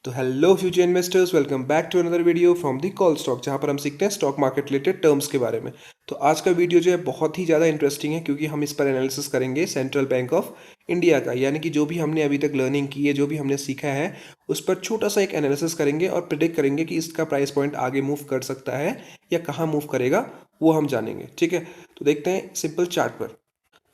तो hello future investors, welcome back to another video from the call stock, जहां पर हम सीखते हैं स्टॉक मार्केट रिलेटेड टर्म्स के बारे में। तो आज का वीडियो जो है बहुत ही ज़्यादा इंटरेस्टिंग है, क्योंकि हम इस पर एनालिसिस करेंगे सेंट्रल बैंक ऑफ इंडिया का। यानी कि जो भी हमने अभी तक लर्निंग की है, जो भी हमने सीखा है, उस पर छोटा सा एक एनालिसिस करेंगे और प्रिडिक्ट करेंगे कि इसका प्राइस पॉइंट आगे मूव कर सकता है या कहाँ मूव करेगा, वो हम जानेंगे। ठीक है, तो देखते हैं सिंपल चार्ट पर।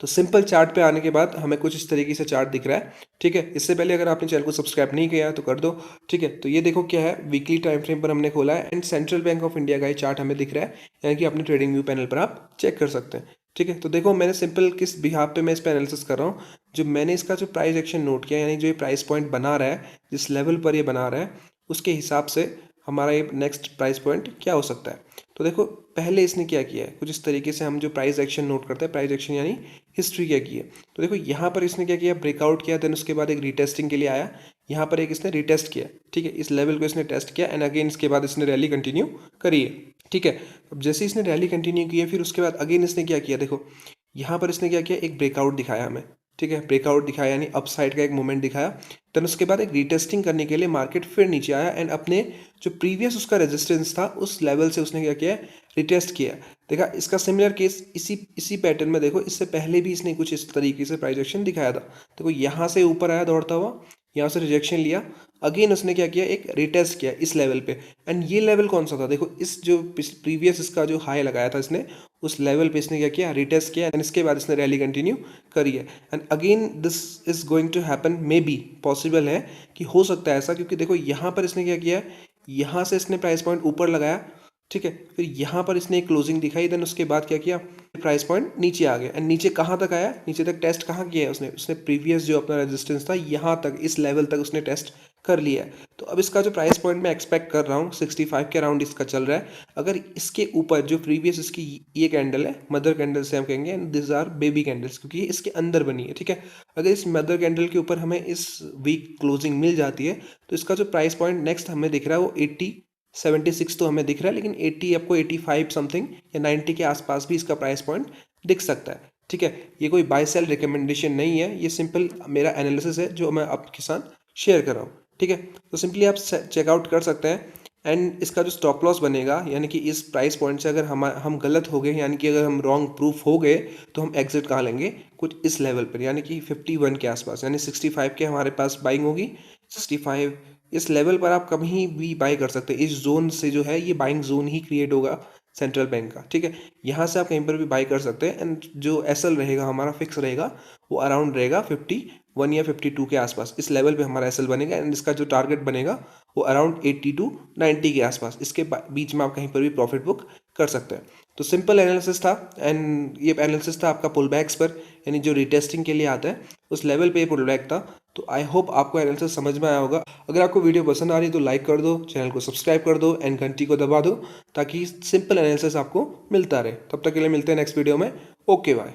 तो सिंपल चार्ट पे आने के बाद हमें कुछ इस तरीके से चार्ट दिख रहा है। ठीक है, इससे पहले अगर आपने चैनल को सब्सक्राइब नहीं किया तो कर दो। ठीक है, तो ये देखो क्या है, वीकली टाइम फ्रेम पर हमने खोला है and central bank of India का ये चार्ट हमें दिख रहा है, यानी कि अपने ट्रेडिंग व्यू पैनल पर आप चेक कर सकते हैं। ठीक है, तो देखो मैंने सिंपल किस बिहाफ पे मैं इस पर एनालिसिस कर रहा हूँ, जो मैंने इसका जो प्राइस एक्शन नोट किया, यानी जो ये प्राइस पॉइंट बना रहा है, जिस लेवल पर ये बना रहा है, उसके हिसाब से हमारा ये नेक्स्ट प्राइस पॉइंट क्या हो सकता है। तो देखो पहले इसने क्या किया है, कुछ इस तरीके से हम जो प्राइस एक्शन नोट करते हैं, प्राइस एक्शन यानी हिस्ट्री क्या की है। तो देखो यहाँ पर इसने क्या किया, ब्रेकआउट किया, देन उसके बाद एक रीटेस्टिंग के लिए आया, यहाँ पर एक इसने रीटेस्ट किया। ठीक है, इस लेवल को इसने टेस्ट किया एंड अगेन इसके बाद इसने रैली कंटिन्यू करी है। ठीक है, अब जैसे इसने रैली कंटिन्यू की है, फिर उसके बाद अगेन इसने क्या किया, देखो यहाँ पर इसने क्या किया, एक ब्रेकआउट दिखाया हमें। ठीक है, ब्रेकआउट दिखाया यानी अप साइड का एक मूवमेंट दिखाया। देन उसके बाद एक रीटेस्टिंग करने के लिए मार्केट फिर नीचे आया एंड अपने जो प्रीवियस उसका रेजिस्टेंस था उस लेवल से उसने क्या किया, रिटेस्ट किया। देखा इसका सिमिलर केस इसी इसी पैटर्न में, देखो इससे पहले भी इसने कुछ इस तरीके से प्राइस एक्शन दिखाया था। देखो यहाँ से ऊपर आया दौड़ता हुआ, यहाँ से रिजेक्शन लिया, अगेन उसने क्या किया, एक रिटेस्ट किया इस लेवल पे। एंड ये लेवल कौन सा था, देखो इस जो प्रीवियस इसका जो हाई लगाया था इसने, उस लेवल पे इसने क्या किया, रिटेस्ट किया एंड इसके बाद इसने रैली कंटिन्यू करी है। And again this is going to happen, may be possible है कि हो सकता है ऐसा, क्योंकि देखो यहाँ पर इसने क्या किया, यहाँ से इसने प्राइस पॉइंट ऊपर लगाया। ठीक है, फिर यहाँ पर इसने एक क्लोजिंग दिखाई, देन उसके बाद क्या किया, प्राइस पॉइंट नीचे आ गया एंड नीचे कहाँ तक आया, नीचे तक टेस्ट कहाँ किया है उसने, प्रीवियस जो अपना रेजिस्टेंस था यहाँ तक, इस लेवल तक उसने टेस्ट कर लिया है। तो अब इसका जो प्राइस पॉइंट मैं एक्सपेक्ट कर रहा हूँ 65 के अराउंड इसका चल रहा है। अगर इसके ऊपर जो प्रीवियस इसकी ये कैंडल है, मदर कैंडल से हम कहेंगे, and this are baby candles, क्योंकि ये इसके अंदर बनी है। ठीक है, अगर इस मदर कैंडल के ऊपर हमें इस वीक क्लोजिंग मिल जाती है, तो इसका जो प्राइस पॉइंट नेक्स्ट हमें दिख रहा है वो 76 तो हमें दिख रहा है, लेकिन 80 आपको 85 समथिंग या 90 के आसपास भी इसका प्राइस पॉइंट दिख सकता है। ठीक है, ये कोई बाय सेल रिकमेंडेशन नहीं है, ये सिंपल मेरा एनालिसिस है जो मैं आपके साथ शेयर कर रहा हूँ। ठीक है, तो सिंपली आप चेकआउट कर सकते हैं एंड इसका जो स्टॉप लॉस बनेगा, यानी कि इस प्राइस पॉइंट से अगर हम गलत हो गए, यानी कि अगर हम रॉन्ग प्रूफ हो गए, तो हम एग्जिट कहाँ लेंगे, कुछ इस लेवल पर, यानी कि 51 के आसपास, यानी 65 के हमारे पास बाइंग होगी। 65 इस लेवल पर आप कहीं भी बाई कर सकते हैं, इस जोन से जो है ये बाइंग जोन ही क्रिएट होगा सेंट्रल बैंक का। ठीक है, यहाँ से आप कहीं पर भी बाई कर सकते हैं एंड जो एसएल रहेगा हमारा फिक्स रहेगा, वो अराउंड रहेगा 51 या 52 के आसपास, इस लेवल पे हमारा एसएल बनेगा एंड इसका जो टारगेट बनेगा वो अराउंड 80 टू 90 के आसपास, इसके बीच में आप कहीं पर भी प्रॉफिट बुक कर सकते हैं। तो सिंपल एनालिसिस था एंड ये एनालिसिस था आपका पुल बैक्स पर, यानी जो रिटेस्टिंग के लिए आता है उस लेवल पे पुल बैक था। तो आई होप आपको एनालिसिस समझ में आया होगा। अगर आपको वीडियो पसंद आ रही है तो लाइक कर दो, चैनल को सब्सक्राइब कर दो एंड घंटी को दबा दो, ताकि सिंपल एनालिसिस आपको मिलता रहे। तब तक के लिए मिलते हैं नेक्स्ट वीडियो में। Okay bye.